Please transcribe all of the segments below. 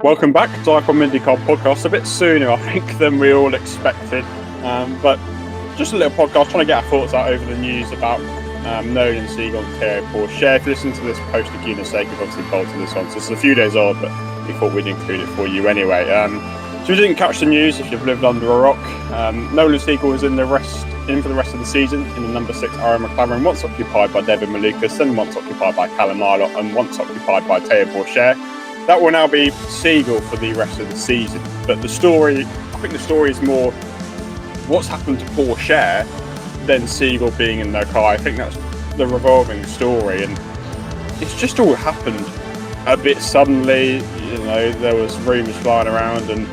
Welcome back to DIVEBOMB IndyCar podcast. A bit sooner, I think, than we all expected. But just a little podcast trying to get our thoughts out over the news about Nolan Siegel and Théo Pourchaire. If you listen to this post Laguna Seca, we've obviously bolted this one, so it's a few days old, but we thought we'd include it for you anyway. So if you didn't catch the news, if you've lived under a rock, Nolan Siegel is in for the rest of the season in the number 6 Arrow McLaren, once occupied by David Malukas, then once occupied by Callum Marlott, and once occupied by Théo Pourchaire. That will now be Siegel for the rest of the season. But I think the story is more what's happened to Pourchaire than Siegel being in their car. I think that's the revolving story, and it's just all happened a bit suddenly. You know, there was rumours flying around, and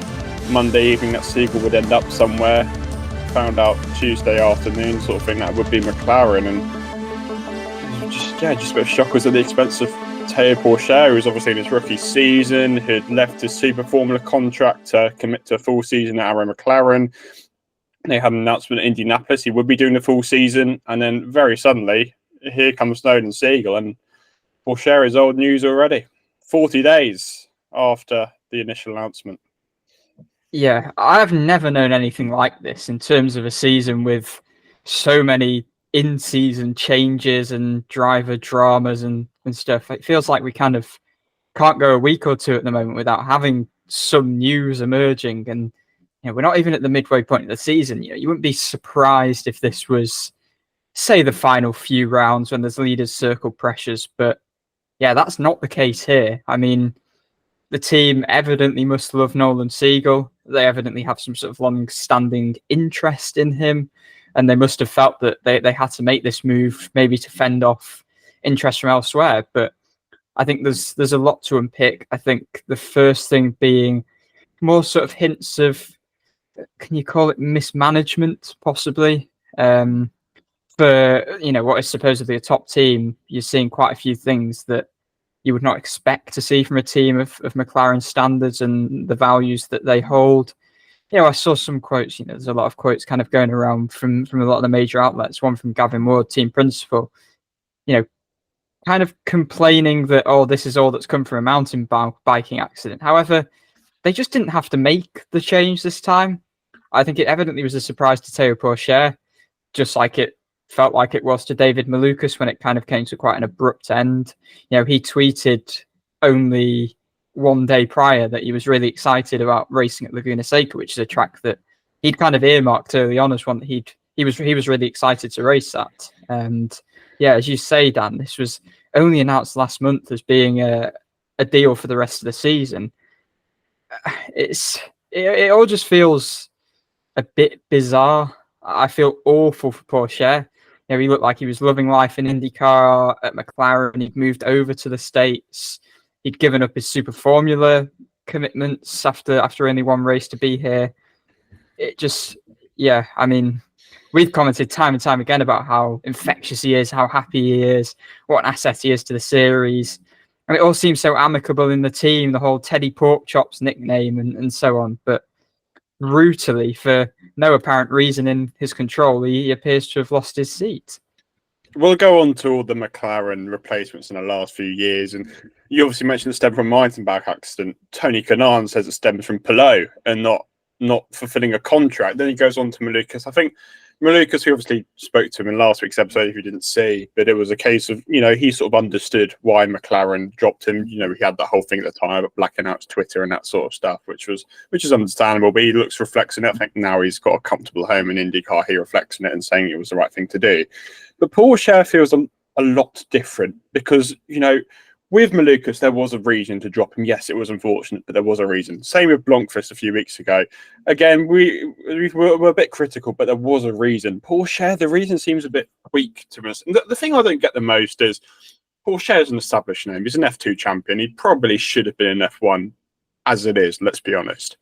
Monday evening that Siegel would end up somewhere. Found out Tuesday afternoon, sort of thing, that would be McLaren, and just a bit of shock was at the expense of Théo Pourchaire, who was obviously in his rookie season, who'd left his Super Formula contract to commit to a full season at Arrow McLaren. They had an announcement at Indianapolis he would be doing the full season, and then very suddenly, here comes Nolan Siegel, and Pourchaire is old news already, 40 days after the initial announcement. Yeah, I've never known anything like this in terms of a season with so many in-season changes and driver dramas and stuff. It feels like we kind of can't go a week or two at the moment without having some news emerging. And we're not even at the midway point of the season. You wouldn't be surprised if this was, say, the final few rounds when there's leaders circle pressures. But yeah, that's not the case here. I mean, the team evidently must love Nolan Siegel. They evidently have some sort of long-standing interest in him. And they must have felt that they had to make this move, maybe to fend off interest from elsewhere. But I think there's a lot to unpick. I think the first thing being more sort of hints of, can you call it mismanagement, possibly? For what is supposedly a top team, you're seeing quite a few things that you would not expect to see from a team of McLaren standards and the values that they hold. I saw some quotes, there's a lot of quotes kind of going around from a lot of the major outlets. One from Gavin Ward, team principal, kind of complaining that, this is all that's come from a mountain biking accident. However, they just didn't have to make the change this time. I think it evidently was a surprise to Théo Pourchaire, just like it felt like it was to David Malukas when it kind of came to quite an abrupt end. He tweeted only one day prior that he was really excited about racing at Laguna Seca, which is a track that he'd kind of earmarked early on as one that he was really excited to race at. And yeah, as you say, Dan, this was only announced last month as being a deal for the rest of the season. It all just feels a bit bizarre. I feel awful for Pourchaire. He looked like he was loving life in IndyCar at McLaren. He'd moved over to the States. He'd given up his Super Formula commitments after only one race to be here. It just, I mean, we've commented time and time again about how infectious he is, how happy he is, what an asset he is to the series. And it all seems so amicable in the team, the whole Teddy Porkchops nickname and so on. But brutally, for no apparent reason in his control, he appears to have lost his seat. We'll go on to all the McLaren replacements in the last few years. And you obviously mentioned it stemmed from a mountain bike accident. Tony Kanaan says it stems from Pelot and not fulfilling a contract. Then he goes on to Malukas. I think Malukas, we obviously spoke to him in last week's episode, if you didn't see, but it was a case of, he sort of understood why McLaren dropped him. He had that whole thing at the time, but blacking out his Twitter and that sort of stuff, which is understandable, but he reflects on it. I think now he's got a comfortable home in IndyCar, he reflects on it and saying it was the right thing to do. But Pourchaire feels a lot different because, with Malukas, there was a reason to drop him. Yes, it was unfortunate, but there was a reason. Same with Blomqvist a few weeks ago. Again, we were a bit critical, but there was a reason. Pourchaire, the reason seems a bit weak to us. And the thing I don't get the most is Pourchaire is an established name. He's an F2 champion. He probably should have been an F1 as it is, let's be honest.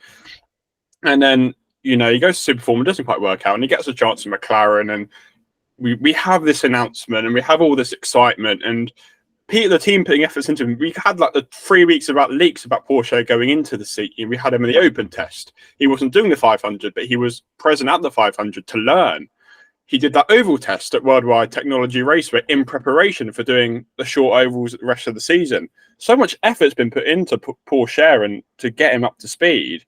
And then, he goes to Super Formula, doesn't quite work out, and he gets a chance in McLaren, and we have this announcement, and we have all this excitement, and the team putting efforts into him. We had like the 3 weeks about leaks about Pourchaire going into the seat. We had him in the open test. He wasn't doing the 500, but he was present at the 500 to learn. he did that oval test at Worldwide Technology Raceway in preparation for doing the short ovals the rest of the season. So much effort's been put into Pourchaire and to get him up to speed.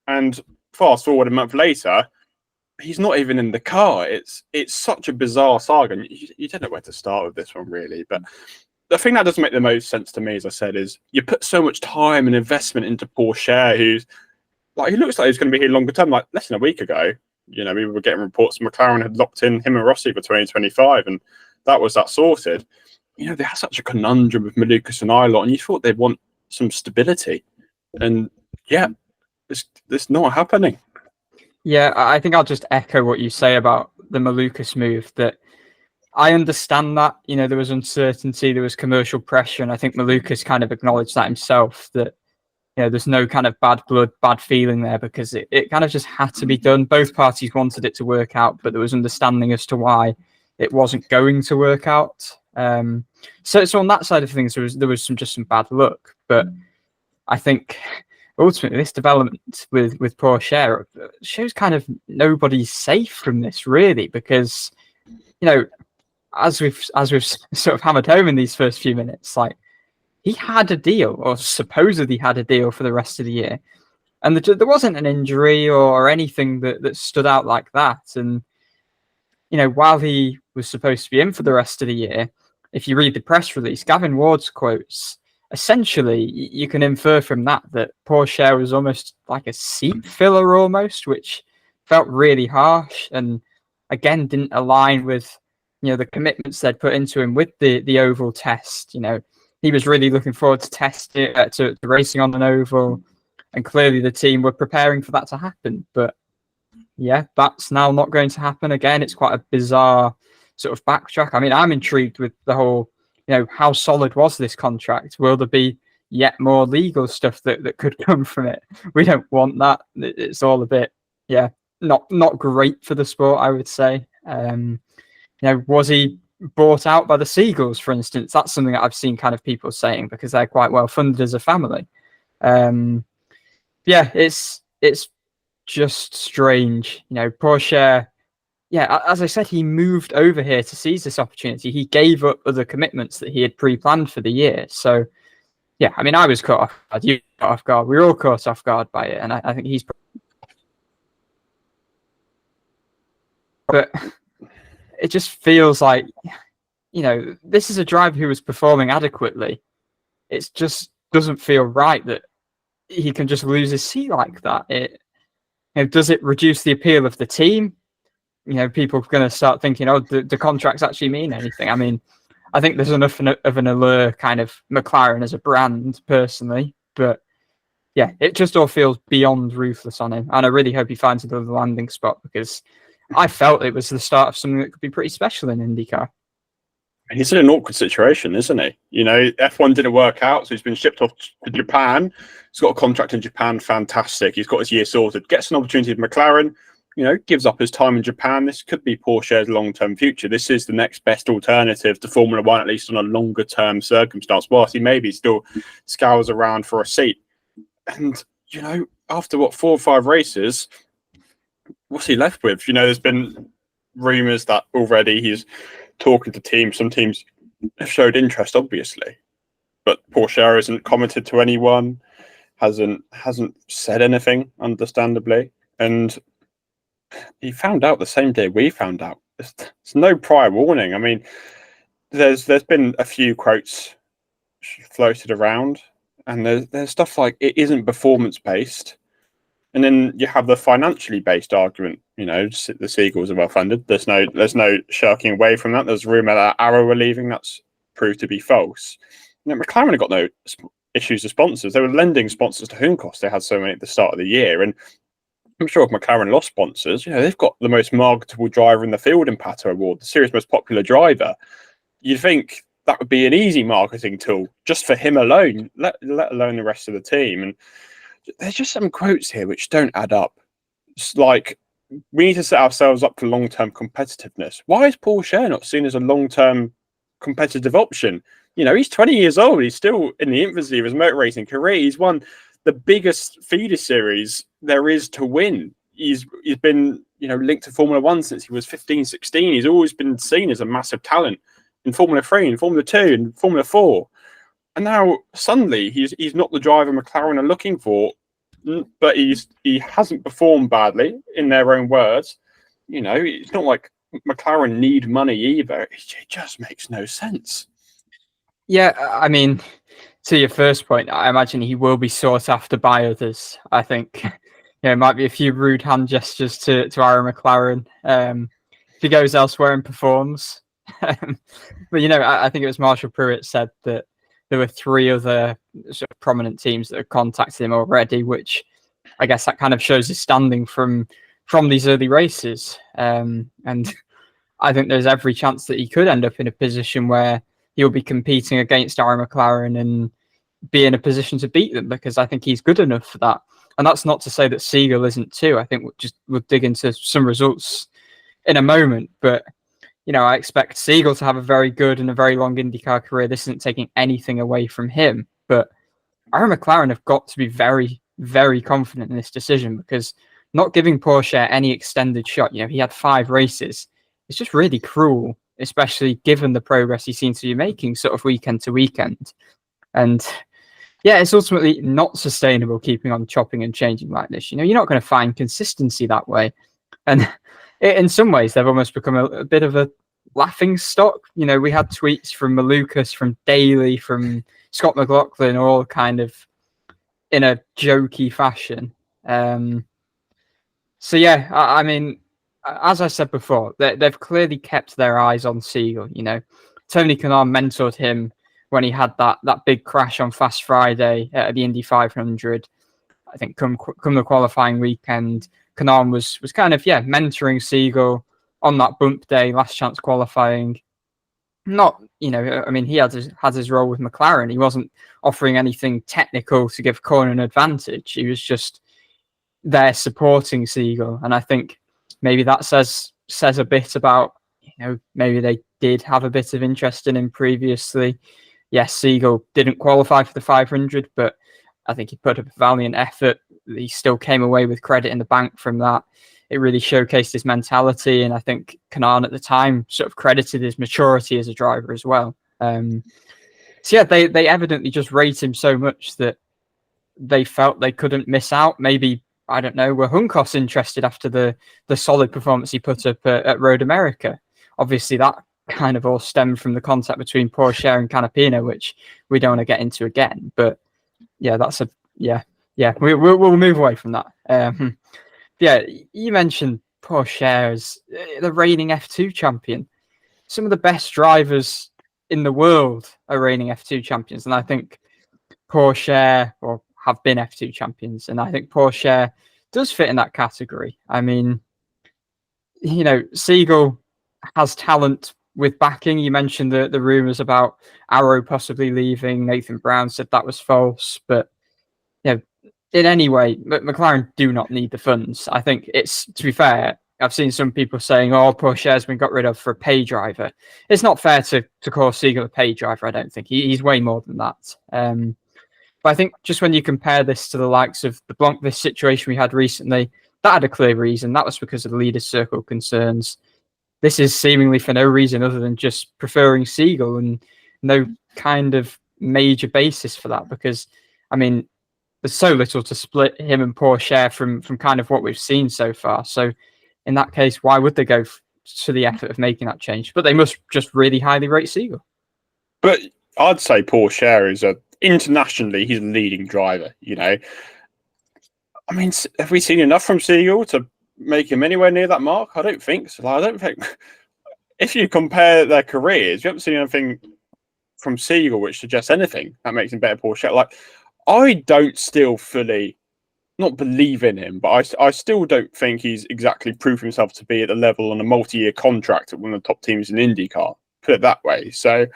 And fast forward a month later, he's not even in the car. It's such a bizarre saga. And you don't know where to start with this one, really. But the thing that doesn't make the most sense to me, as I said, is you put so much time and investment into Pourchaire, who's like, he looks like he's going to be here longer term. Like less than a week ago, you know, we were getting reports McLaren had locked in him and Rossi for 2025, and that was that sorted. You know, they had such a conundrum with Malukas and Ilott, and you thought they'd want some stability. And yeah, it's not happening. Yeah, I think I'll just echo what you say about the Malukas move, that I understand that, you know, there was uncertainty, there was commercial pressure, and I think Malukas kind of acknowledged that himself, that, you know, there's no kind of bad blood, bad feeling there, because it kind of just had to be done. Both parties wanted it to work out, but there was understanding as to why it wasn't going to work out. So on that side of things, there was some bad luck, but I think ultimately this development with Pourchaire shows kind of nobody's safe from this, really, because, you know, as we've sort of hammered home in these first few minutes, like, he had a deal, or supposedly had a deal, for the rest of the year, and there wasn't an injury or anything that stood out like that. And, you know, while he was supposed to be in for the rest of the year, if you read the press release, Gavin Ward's quotes, essentially you can infer from that Pourchaire was almost like a seat filler almost, which felt really harsh, and again didn't align with, you know, the commitments they'd put into him with the oval test. You know, he was really looking forward to testing to racing on an oval, and clearly the team were preparing for that to happen. But yeah, that's now not going to happen again. It's quite a bizarre sort of backtrack. I mean, I'm intrigued with the whole, you know, how solid was this contract? Will there be yet more legal stuff that could come from it? We don't want that. It's all a bit, yeah, not great for the sport, I would say. You know, was he bought out by the Siegels, for instance? That's something that I've seen kind of people saying, because they're quite well funded as a family. Yeah, it's just strange. You know, Pourchaire, yeah, as I said, he moved over here to seize this opportunity. He gave up other commitments that he had pre-planned for the year. So, yeah, I mean, I was caught off guard. You got off guard. We were all caught off guard by it. And I think he's... But it just feels like, you know, this is a driver who was performing adequately. It just doesn't feel right that he can just lose his seat like that. You know, does it reduce the appeal of the team? You know, people are going to start thinking, oh, the contracts actually mean anything. I mean, I think there's enough of an allure, kind of, McLaren as a brand, personally. But yeah, it just all feels beyond ruthless on him. And I really hope he finds another landing spot, because I felt it was the start of something that could be pretty special in IndyCar. He's in an awkward situation, isn't he? You know, F1 didn't work out, so he's been shipped off to Japan. He's got a contract in Japan, fantastic. He's got his year sorted. Gets an opportunity with McLaren, you know, gives up his time in Japan. This could be Pourchaire's long-term future. This is the next best alternative to Formula One, at least on a longer-term circumstance, whilst he maybe still scours around for a seat. And, you know, after, 4 or 5 races, what's he left with? You know, there's been rumours that already he's talking to teams. Some teams have showed interest, obviously, but Pourchaire hasn't commented to anyone, hasn't said anything, understandably. And he found out the same day we found out. There's no prior warning. I mean, there's been a few quotes floated around, and there's stuff like it isn't performance based. And then you have the financially based argument. You know, the Siegels are well funded. There's no shirking away from that. There's rumour that Arrow were leaving. That's proved to be false. You know, McLaren have got no issues with sponsors. They were lending sponsors to Hunkos. They had so many at the start of the year, and I'm sure if McLaren lost sponsors, you know, they've got the most marketable driver in the field in Pato Award, the series' most popular driver. You'd think that would be an easy marketing tool just for him alone, let alone the rest of the team. And there's just some quotes here which don't add up. It's like, we need to set ourselves up for long-term competitiveness. Why is Pourchaire not seen as a long-term competitive option? You know, he's 20 years old. He's still in the infancy of his motor racing career. He's won the biggest feeder series there is to win. he's been linked to Formula One since he was 15, 16. He's always been seen as a massive talent in Formula 3, in Formula 2, in Formula 4. And now suddenly he's not the driver McLaren are looking for, but he hasn't performed badly, in their own words. It's not like McLaren need money either. It just makes no sense. Yeah, I mean, to your first point, I imagine he will be sought after by others. I think it might be a few rude hand gestures to Arrow McLaren if he goes elsewhere and performs. But I think it was Marshall Pruitt said that there were 3 other sort of prominent teams that had contacted him already, which I guess that kind of shows his standing from these early races. And I think there's every chance that he could end up in a position where he'll be competing against Arrow McLaren and be in a position to beat them, because I think he's good enough for that. And that's not to say that Siegel isn't too. I think we'll dig into some results in a moment, but I expect Siegel to have a very good and a very long IndyCar career. This isn't taking anything away from him, but Arrow McLaren have got to be very, very confident in this decision, because not giving Pourchaire any extended shot, he had 5 races. It's just really cruel, especially given the progress he seems to be making sort of weekend to weekend. And yeah, it's ultimately not sustainable keeping on chopping and changing like this. You're not going to find consistency that way. And in some ways, they've almost become a bit of a laughing stock. We had tweets from Malukas, from Daly, from Scott McLaughlin, all kind of in a jokey fashion. So yeah, I mean, as I said before, they've clearly kept their eyes on Siegel. Tony Kanaan mentored him when he had that big crash on Fast Friday at the Indy 500. I think come the qualifying weekend, Kanaan was kind of mentoring Siegel on that bump day, last chance qualifying. Not, I mean, he had his role with McLaren. He wasn't offering anything technical to give Corn an advantage. He was just there supporting Siegel, and I think maybe that says a bit about maybe they did have a bit of interest in him previously. Yes, Siegel didn't qualify for the 500, but I think he put up a valiant effort. He still came away with credit in the bank from that. It really showcased his mentality, and I think Kanaan at the time sort of credited his maturity as a driver as well. So yeah, they evidently just rate him so much that they felt they couldn't miss out. Maybe, I don't know, were Hunkos interested after the solid performance he put up at Road America? Obviously, that kind of all stemmed from the contact between Pourchaire and Canapino, which we don't want to get into again. But yeah, we'll move away from that. Yeah, you mentioned Pourchaire as the reigning F2 champion. Some of the best drivers in the world are reigning F2 champions, and I think Pourchaire, or have been F2 champions, and I think Pourchaire does fit in that category. I mean, Siegel has talent with backing. You mentioned the rumours about Arrow possibly leaving. Nathan Brown said that was false, but in any way, McLaren do not need the funds. I think it's, to be fair, I've seen some people saying, Pourchaire's been got rid of for a pay driver. It's not fair to call Siegel a pay driver, I don't think. He's way more than that. But I think just when you compare this to the likes of the Blomqvist situation we had recently, that had a clear reason. That was because of the leader's circle concerns. This is seemingly for no reason other than just preferring Siegel, and no kind of major basis for that, because, I mean, there's so little to split him and Pourchaire from kind of what we've seen so far. So in that case, why would they go to the effort of making that change? But they must just really highly rate Siegel. But I'd say Pourchaire is internationally, he's a leading driver. I mean, have we seen enough from Siegel to make him anywhere near that mark? I don't think so. I don't think, if you compare their careers, you haven't seen anything from Siegel which suggests anything that makes him better Pourchaire. Like, I don't still fully not believe in him, but I still don't think he's exactly proved himself to be at the level on a multi-year contract at one of the top teams in IndyCar. Put it that way. So,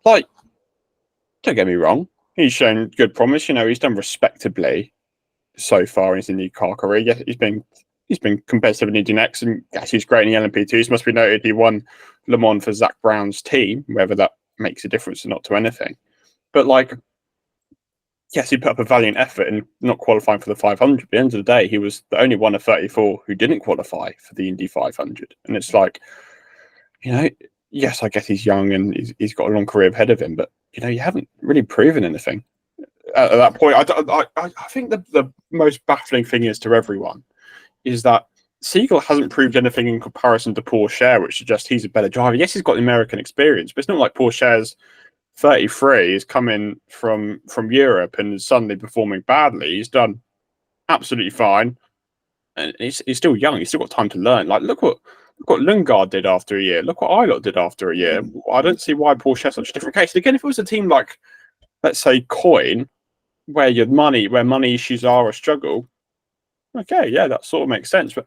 like, don't get me wrong, he's shown good promise. He's done respectably so far in his IndyCar career. Yeah, he's been competitive in Indy Next, and yes, he's great in the LMP2s. Must be noted he won Le Mans for Zach Brown's team, whether that makes a difference or not to anything. But like, yes, he put up a valiant effort in not qualifying for the 500. At the end of the day, he was the only one of 34 who didn't qualify for the Indy 500. And it's like, yes, I guess he's young and he's got a long career ahead of him, but you haven't really proven anything at that point. I think the most baffling thing is to everyone is that Siegel hasn't proved anything in comparison to Pourchaire, which suggests he's a better driver. Yes, he's got the American experience, but it's not like Pourchaire's 33 is coming from Europe and is suddenly performing badly. He's done absolutely fine, and he's still young. He's still got time to learn. Like, look what Lundgaard did after a year. Look what Eilert did after a year. I don't see why Pourchaire's such a different case. And again, if it was a team like, let's say, Coin, where money issues are a struggle, okay, yeah, that sort of makes sense. But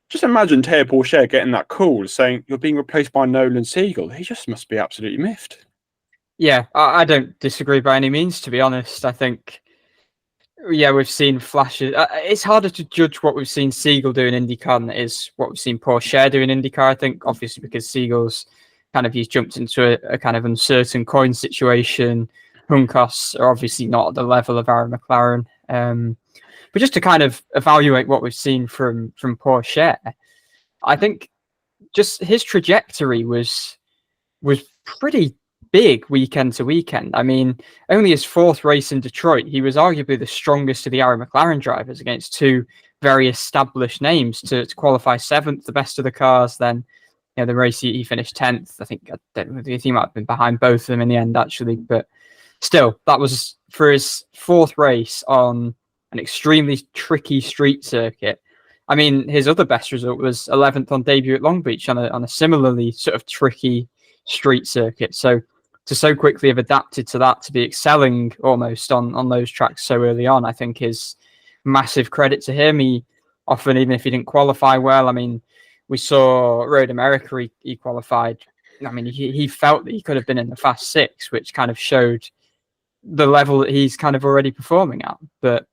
just imagine Théo Pourchaire getting that call saying you're being replaced by Nolan Siegel. He just must be absolutely miffed. Yeah, I don't disagree by any means, to be honest. I think, yeah, we've seen flashes. It's harder to judge what we've seen Siegel do in IndyCar than it is what we've seen Pourchaire do in IndyCar, I think, obviously because Siegel's he's jumped into a kind of uncertain coin situation. Hung costs are obviously not at the level of Arrow McLaren. But just to kind of evaluate what we've seen from Pourchaire, I think just his trajectory was pretty big weekend to weekend. I mean, only his fourth race in Detroit, he was arguably the strongest of the Arrow McLaren drivers against two very established names to qualify seventh, the best of the cars. Then, the race he finished 10th. I think he might have been behind both of them in the end, actually. But still, that was for his fourth race on an extremely tricky street circuit. I mean, his other best result was 11th on debut at Long Beach on a similarly sort of tricky street circuit. So to so quickly have adapted to that, to be excelling almost on those tracks so early on, I think is massive credit to him. He often, even if he didn't qualify well, I mean, we saw Road America, he qualified. I mean, he felt that he could have been in the Fast Six, which kind of showed the level that he's kind of already performing at. But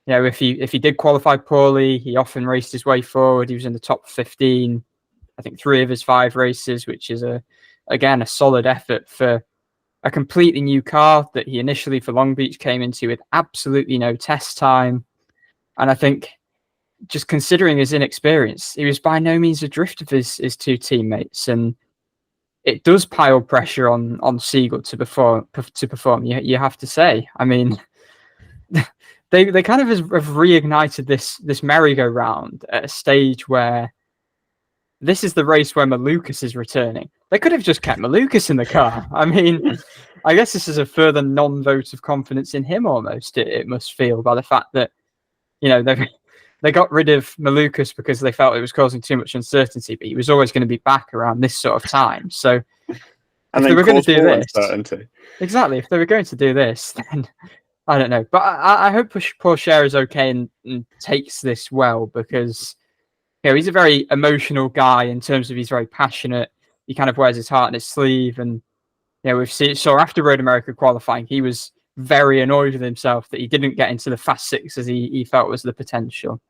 if he did qualify poorly, he often raced his way forward. He was in the top 15, I think 3 of his 5 races, which is a solid effort for a completely new car that he initially for Long Beach came into with absolutely no test time. And I think just considering his inexperience, he was by no means adrift of his 2 teammates. And it does pile pressure on Siegel to perform. You have to say. I mean, they kind of have reignited this merry-go-round at a stage where this is the race where Malukas is returning. They could have just kept Malukas in the car. I mean, I guess this is a further non-vote of confidence in him almost, it must feel, by the fact that, they got rid of Malukas because they felt it was causing too much uncertainty, but he was always going to be back around this sort of time. So if they were going to do this, exactly, if they were going to do this, then I don't know. But I hope Pourchaire is okay and takes this well, because he's a very emotional guy in terms of he's very passionate. He kind of wears his heart on his sleeve, and we've seen. So after Road America qualifying, he was very annoyed with himself that he didn't get into the Fast Six as he felt was the potential.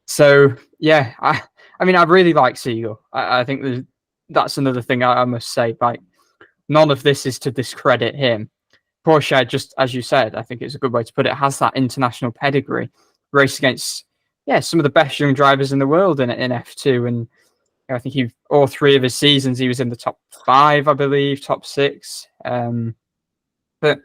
So yeah, I mean, I really like Siegel. I think that's another thing I must say. Like, none of this is to discredit him. Pourchaire, just as you said, I think it's a good way to put it, has that international pedigree, raced against some of the best young drivers in the world in F2, and I think all 3 of his seasons he was in the top 5, I believe, top 6. But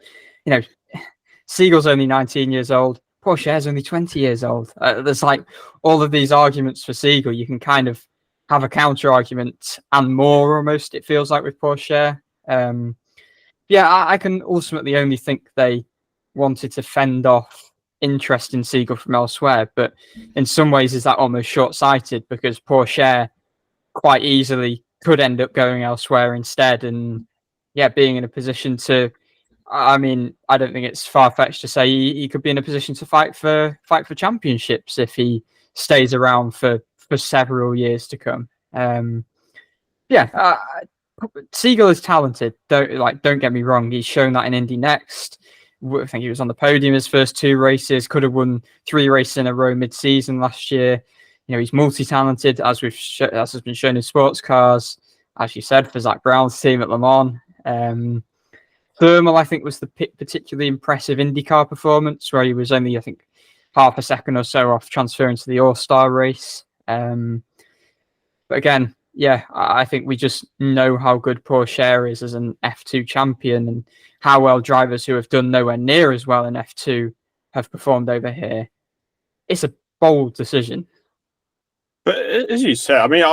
Siegel's only 19 years old. Pourchaire's only 20 years old. There's like all of these arguments for Siegel. You can kind of have a counter argument and more, almost, it feels like, with Pourchaire. I can ultimately only think they wanted to fend off interest in Siegel from elsewhere. But in some ways, is that almost short-sighted, because Pourchaire quite easily could end up going elsewhere instead, and being in a position to. I mean, I don't think it's far-fetched to say he could be in a position to fight for championships if he stays around for several years to come. Siegel is talented. Don't get me wrong. He's shown that in Indy Next. I think he was on the podium his first 2 races. Could have won 3 races in a row mid-season last year. He's multi-talented, as has been shown in sports cars. As you said, for Zach Brown's team at Le Mans. Thermal, I think, was the particularly impressive IndyCar performance, where he was only, I think, half a second or so off transferring to the All-Star race. But again, yeah, I think we just know how good Pourchaire is as an F2 champion, and how well drivers who have done nowhere near as well in F2 have performed over here. It's a bold decision. But as you said, I mean,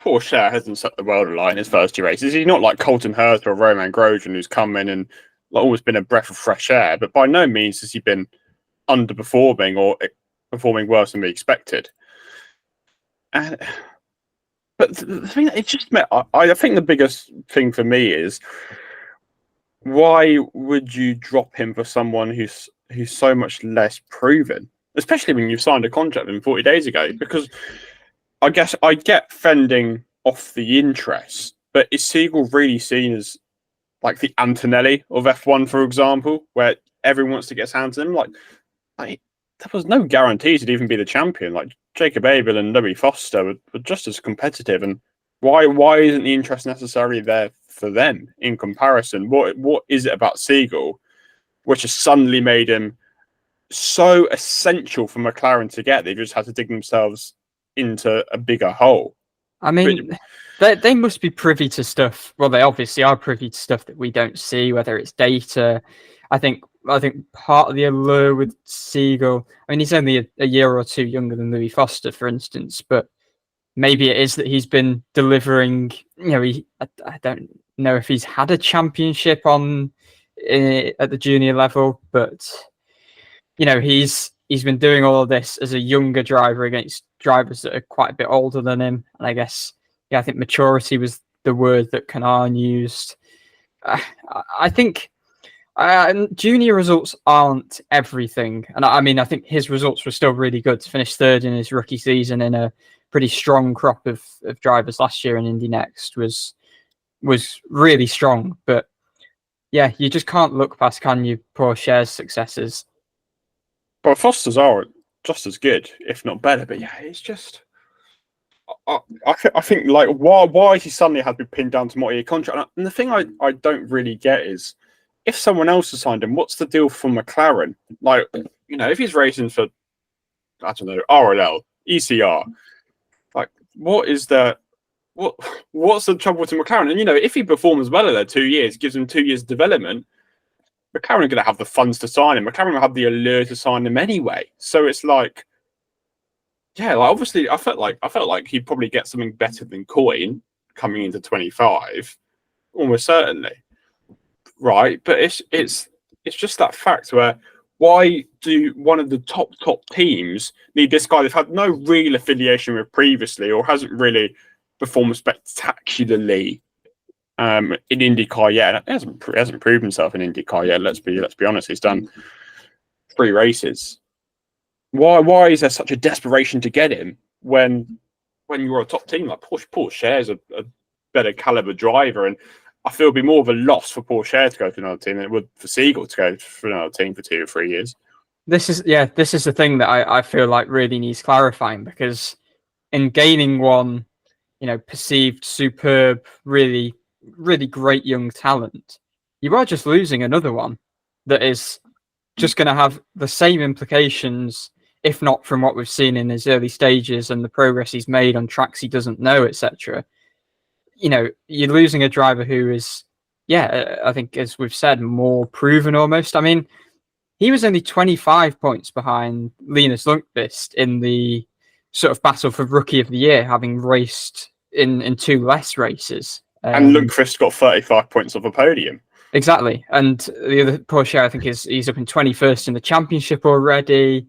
Pourchaire hasn't set the world alight in his first 2 races. He's not like Colton Herta or Romain Grosjean, who's come in and always been a breath of fresh air. But by no means has he been underperforming or performing worse than we expected. But the thing that it just I think the biggest thing for me is, why would you drop him for someone who's so much less proven, especially when you've signed a contract with him 40 days ago? Because I guess I get fending off the interest, but is Siegel really seen as like the Antonelli of F1, for example, where everyone wants to get his hands on him? Like there was no guarantee to even be the champion. Like Jacob Abel and Louis Foster were just as competitive, and why isn't the interest necessarily there for them in comparison? What is it about Siegel which has suddenly made him so essential for McLaren to get? They just had to dig themselves into a bigger hole. I mean, they must be privy to stuff. Well, they obviously are privy to stuff that we don't see, whether it's data. I think part of the allure with Siegel, I mean, he's only a year or two younger than Louis Foster, for instance, but maybe it is that he's been delivering. I don't know if he's had a championship at the junior level, but he's been doing all of this as a younger driver against drivers that are quite a bit older than him. And I guess, I think maturity was the word that Kanaan used. I think junior results aren't everything. And I think his results were still really good. To finish third in his rookie season in a pretty strong crop of drivers last year in Indy Next was really strong. But yeah, you just can't look past, can you, Pourchaire's successes? But Foster's are just as good, if not better. But yeah, it's just, I think like why he suddenly had to be pinned down to multi-year contract. And the thing I don't really get is, if someone else has signed him, what's the deal for McLaren? Like, if he's racing for, I don't know, RLL, ECR, like what's the trouble to McLaren? And if he performs well in their 2 years, gives him 2 years development, McLaren are going to have the funds to sign him. McLaren will have the allure to sign him anyway. So it's like, yeah, like obviously I felt like he'd probably get something better than Coyne coming into 25, almost certainly. Right, but it's just that fact where, why do one of the top teams need this guy they've had no real affiliation with previously, or hasn't really performed spectacularly in IndyCar yet? He hasn't proved himself in IndyCar yet. Let's be honest. He's done 3 races. Why is there such a desperation to get him when you're a top team? Like Pourchaire's a better caliber driver, and I feel it'd be more of a loss for Pourchaire to go to another team than it would for Siegel to go for another team for 2 or 3 years. This is the thing that I feel like really needs clarifying, because in gaining one, perceived superb, really, really great young talent, you are just losing another one that is just going to have the same implications, if not from what we've seen in his early stages and the progress he's made on tracks he doesn't know, etc. You're losing a driver who is, I think, as we've said, more proven almost. I mean, he was only 25 points behind Linus Lundqvist in the sort of battle for Rookie of the Year, having raced in 2 less races. And Lundqvist got 35 points off a podium. Exactly. And the other Pourchaire, I think, he's up in 21st in the championship already.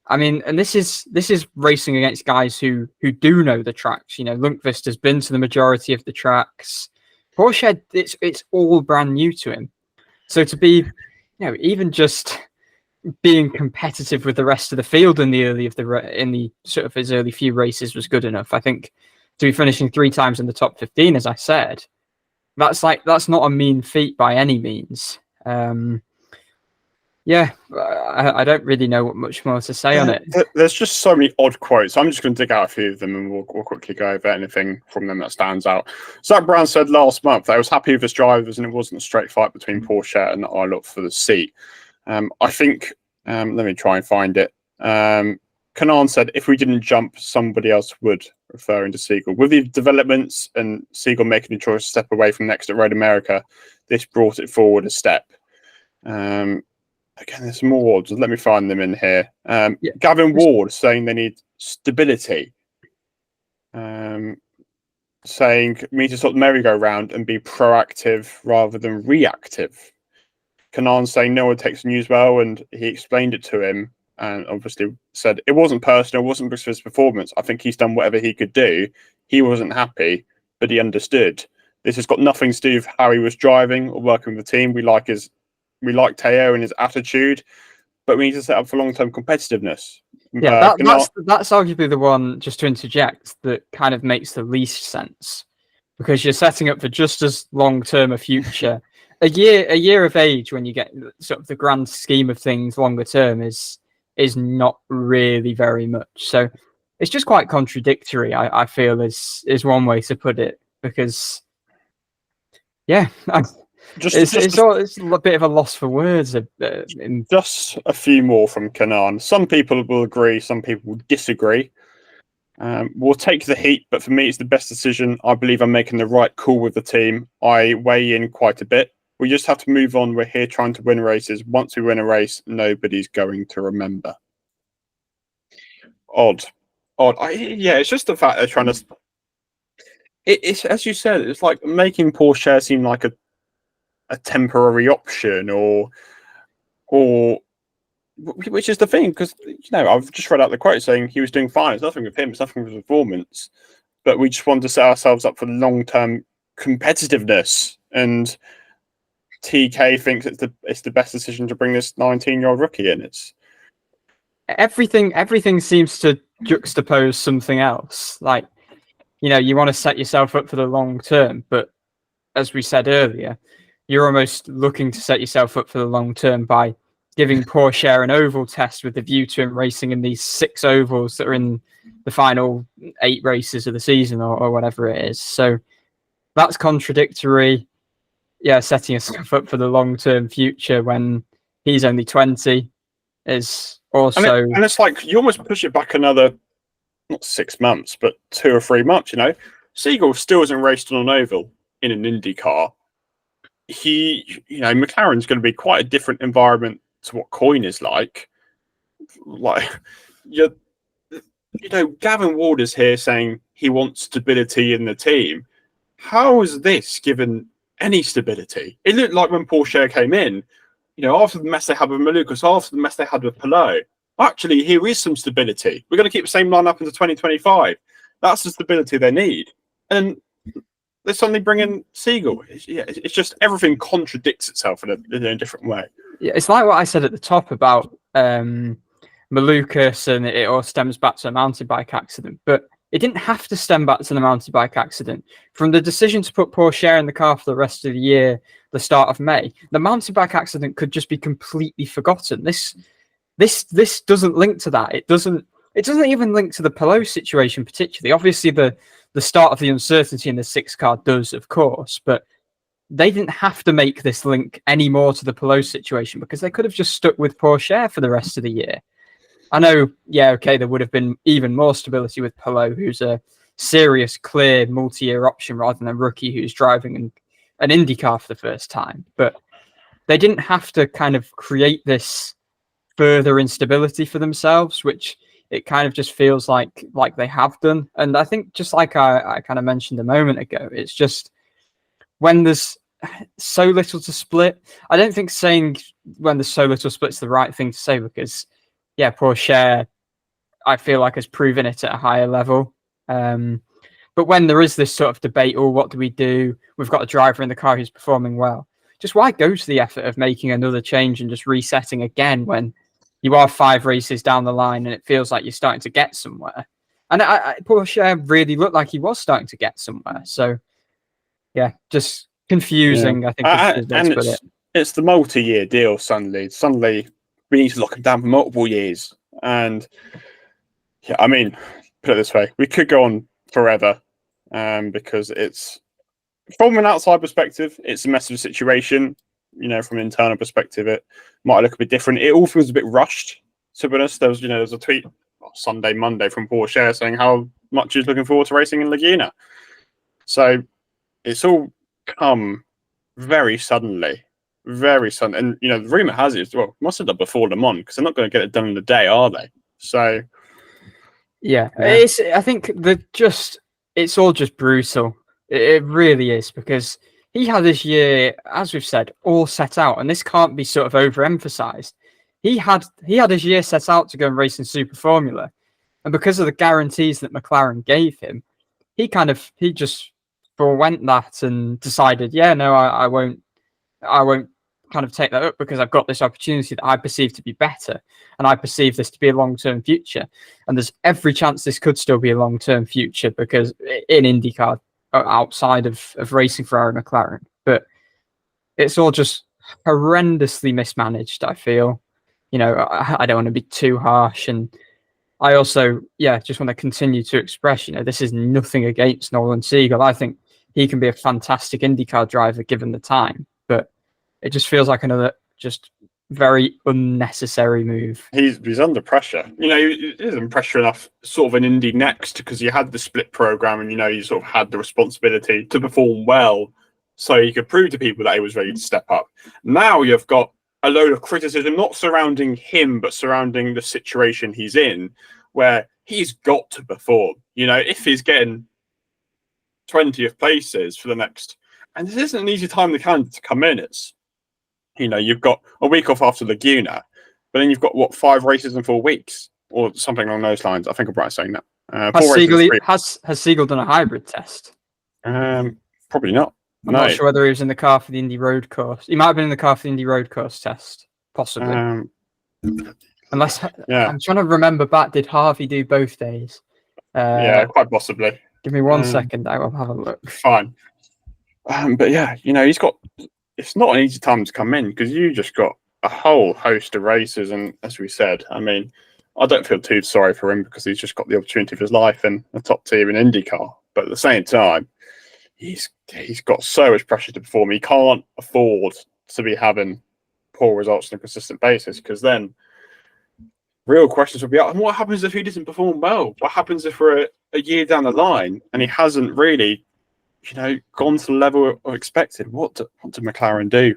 I mean, and this is racing against guys who do know the tracks. Lundqvist has been to the majority of the tracks. Pourchaire, it's all brand new to him. So to be, even just being competitive with the rest of the field in the sort of his early few races was good enough. I think to be finishing 3 times in the top 15, as I said, that's not a mean feat by any means. Yeah, I don't really know what much more to say on it. There's just so many odd quotes. I'm just going to dig out a few of them and we'll quickly go over anything from them that stands out. Zach Brown said last month that he was happy with his drivers and it wasn't a straight fight between Pourchaire and I look for the seat. I think, let me try and find it. Kanan said, if we didn't jump, somebody else would, referring to Siegel. With the developments and Siegel making the choice to step away from next at Road America, this brought it forward a step. Again, there's more words. Let me find them in here. Gavin Ward saying they need stability. Saying we need to stop the merry-go-round and be proactive rather than reactive. Kanan saying no one takes the news well, and he explained it to him and obviously said it wasn't personal, it wasn't because of his performance. I think he's done whatever he could do. He wasn't happy, but he understood. This has got nothing to do with how he was driving or working with the team. We like Théo and his attitude, but we need to set up for long-term competitiveness. Yeah, that's arguably the one, just to interject, that kind of makes the least sense, because you're setting up for just as long-term a future. a year of age, when you get sort of the grand scheme of things longer term, is not really very much. So it's just quite contradictory, I feel, is one way to put it, because yeah, it's a bit of a loss for words. Just a few more from Kanan. Some people will agree, some people will disagree. We'll take the heat, but for me, it's the best decision. I believe I'm making the right call with the team. I weigh in quite a bit. We just have to move on. We're here trying to win races. Once we win a race, nobody's going to remember. Odd. It's just the fact they're trying to... It's as you said, it's like making Pourchaire seem like a temporary option, or which is the thing, because I've just read out the quote saying he was doing fine. It's nothing with him. It's nothing with his performance. But we just want to set ourselves up for long-term competitiveness. And TK thinks it's the best decision to bring this 19-year-old rookie in. It's everything seems to juxtapose something else. Like, you want to set yourself up for the long term, but as we said earlier, you're almost looking to set yourself up for the long term by giving Pourchaire an oval test with the view to him racing in these 6 ovals that are in the final 8 races of the season, or whatever it is. So that's contradictory. Yeah, setting yourself up for the long-term future when he's only 20 is also... And it's like, you almost push it back another, not 6 months, but 2 or 3 months, Siegel still isn't raced on an oval in an IndyCar. McLaren's going to be quite a different environment to what Coyne is like. Gavin Ward is here saying he wants stability in the team. How is this given any stability? It looked like when Pourchaire came in, after the mess they had with Malukas, after the mess they had with Palou, actually, here is some stability. We're going to keep the same lineup into 2025. That's the stability they need. And they suddenly bring in Siegel. It's just everything contradicts itself in a different way. Yeah, it's like what I said at the top about Malukas, and it all stems back to a mountain bike accident. But it didn't have to stem back to the mountain bike accident. From the decision to put Pourchaire in the car for the rest of the year, the start of May, the mountain bike accident could just be completely forgotten. This doesn't link to that. It doesn't even link to the Palou situation particularly. Obviously, the start of the uncertainty in the 6 car does, of course, but they didn't have to make this link any more to the Palou situation, because they could have just stuck with Pourchaire for the rest of the year. I know, there would have been even more stability with Palou, who's a serious, clear, multi-year option rather than a rookie who's driving an IndyCar for the first time. But they didn't have to kind of create this further instability for themselves, which it kind of just feels like they have done. And I think, just like I kind of mentioned a moment ago, it's just when there's so little to split. I don't think saying when there's so little split's the right thing to say, because Pourchaire, I feel like, has proven it at a higher level. But when there is this sort of debate, what do we do? We've got a driver in the car who's performing well. Just why go to the effort of making another change and just resetting again when you are 5 races down the line and it feels like you're starting to get somewhere? And Pourchaire really looked like he was starting to get somewhere. So, just confusing, I think. It's the multi-year deal, suddenly. Suddenly, we need to lock him down for multiple years. And yeah, I mean, put it this way, we could go on forever because it's, from an outside perspective, it's a mess of a situation. You know, from an internal perspective, it might look a bit different. It all feels a bit rushed, to be honest. There's a tweet Sunday, Monday from Pourchaire saying how much he's looking forward to racing in Laguna. So it's all come very suddenly, very sudden. And, you know, the rumour has it, well, must have done before Le Mans, because they're not going to get it done in a day, are they? So, yeah. I think it's all just brutal. It really is, because he had this year, as we've said, all set out, and this can't be sort of overemphasized. He had his year set out to go and race in Super Formula, and because of the guarantees that McLaren gave him, he just forwent that and decided, yeah, no, I won't kind of take that up, because I've got this opportunity that I perceive to be better, and I perceive this to be a long-term future. And there's every chance this could still be a long-term future, because in IndyCar, outside of racing for Arrow McLaren, but it's all just horrendously mismanaged, I feel. You know, I don't want to be too harsh, and I also, just want to continue to express, you know, this is nothing against Nolan Siegel. I think he can be a fantastic IndyCar driver given the time, but it just feels like another just very unnecessary move. He's under pressure. You know, he isn't pressure enough sort of an Indy next, because you had the split program and, you know, you sort of had the responsibility to perform well so you could prove to people that he was ready to step up. Now you've got a load of criticism, not surrounding him, but surrounding the situation he's in, where he's got to perform. You know, if he's getting 20th places for the next, and this isn't an easy time in the calendar to come in. It's, you know, you've got a week off after Laguna, but then you've got, what, 5 races in 4 weeks or something along those lines. I think I'm right saying that. Has Siegel done a hybrid test? Probably not. I'm not sure whether he was in the car for the Indy Road Course. He might have been in the car for the Indy Road Course test, possibly. Unless, I'm trying to remember back, did Harvey do both days? Yeah, quite possibly. Give me 1 second, I will have a look. Fine. But yeah, you know, it's not an easy time to come in, because you just got a whole host of races. And as we said, I mean, I don't feel too sorry for him, because he's just got the opportunity of his life in a top tier in IndyCar. But at the same time, he's got so much pressure to perform. He can't afford to be having poor results on a consistent basis, because then real questions will be out. And what happens if he doesn't perform well? What happens if we're a year down the line and he hasn't really, you know, gone to the level expected? What do McLaren do?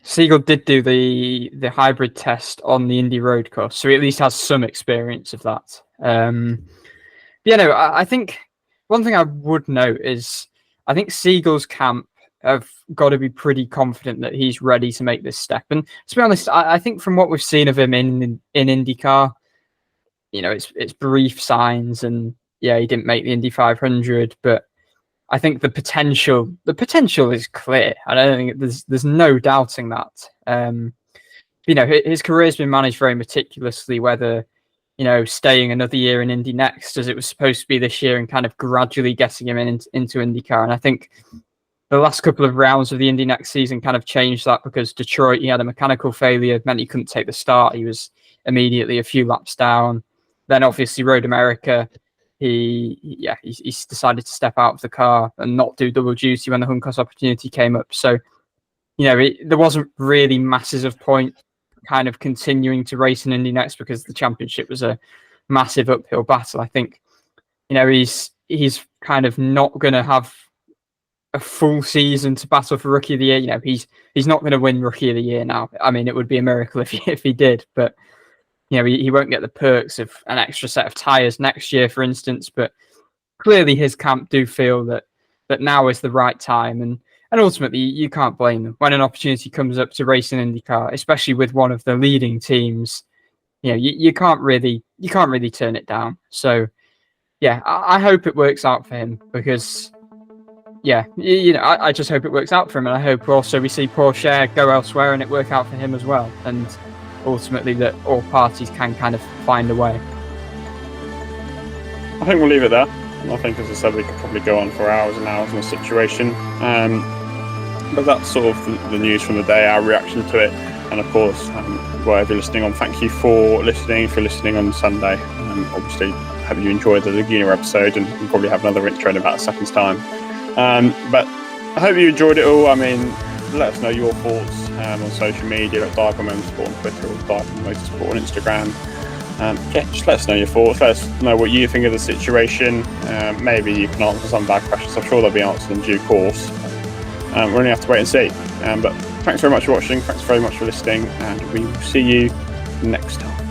Siegel did do the hybrid test on the Indy Road Course, so he at least has some experience of that. You know, I think one thing I would note is I think Siegel's camp have got to be pretty confident that he's ready to make this step. And to be honest, I think from what we've seen of him in IndyCar, you know, it's brief signs, and yeah, he didn't make the Indy 500, but I think the potential is clear. I don't think there's no doubting that. You know, his career has been managed very meticulously, whether, you know, staying another year in Indy next, as it was supposed to be this year, and kind of gradually getting him into IndyCar. And I think the last couple of rounds of the Indy next season kind of changed that, because Detroit, he had a mechanical failure, meant he couldn't take the start. He was immediately a few laps down. Then obviously Road America, he decided to step out of the car and not do double duty when the Juncos opportunity came up. So, you know, there wasn't really masses of point kind of continuing to race in Indy next, because the championship was a massive uphill battle. I think, you know, he's kind of not going to have a full season to battle for Rookie of the Year. You know, he's not going to win Rookie of the Year now. I mean, it would be a miracle if he did, but you know, he won't get the perks of an extra set of tyres next year, for instance. But clearly his camp do feel that now is the right time, and ultimately you can't blame them when an opportunity comes up to race in IndyCar, especially with one of the leading teams. You know, you can't really turn it down. So yeah, I hope it works out for him, because yeah, you know, I just hope it works out for him, and I hope also we see Pourchaire go elsewhere and it work out for him as well, and ultimately that all parties can kind of find a way. I think we'll leave it there. I think, as I said, we could probably go on for hours and hours on the situation. But that's sort of the news from the day, our reaction to it. And of course, wherever you're listening on, thank you for listening. If you're listening on Sunday, obviously, hope you enjoyed the Laguna episode, and we'll probably have another intro in about a second's time. But I hope you enjoyed it all. I mean, let us know your thoughts on social media, like DIVEBOMB Motorsport on Twitter or DIVEBOMB Motorsport on Instagram. Just let us know your thoughts. Let us know what you think of the situation. Maybe you can answer some of our questions. I'm sure they'll be answered in due course. We only have to wait and see. But thanks very much for watching. Thanks very much for listening, and we will see you next time.